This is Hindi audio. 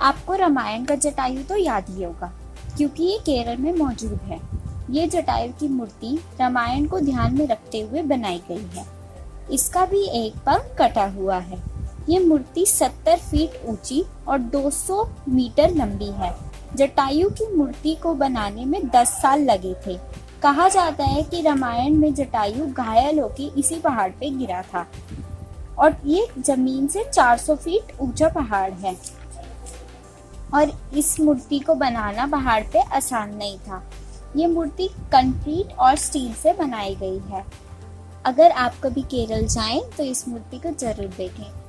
आपको रामायण का जटायु तो याद ही होगा, क्योंकि ये केरल में मौजूद है। ये जटायु की मूर्ति रामायण को ध्यान में रखते हुए बनाई गई है। इसका भी एक पंख कटा हुआ है। ये मूर्ति 70 फीट ऊंची और 200 मीटर लंबी है। जटायु की मूर्ति को बनाने में 10 साल लगे थे। कहा जाता है कि रामायण में जटायु घायल होकर इसी पहाड़ पे गिरा था और ये जमीन से 400 फीट ऊंचा पहाड़ है और इस मूर्ति को बनाना पहाड़ पे आसान नहीं था। ये मूर्ति कंक्रीट और स्टील से बनाई गई है। अगर आप कभी केरल जाएं तो इस मूर्ति को जरूर देखें।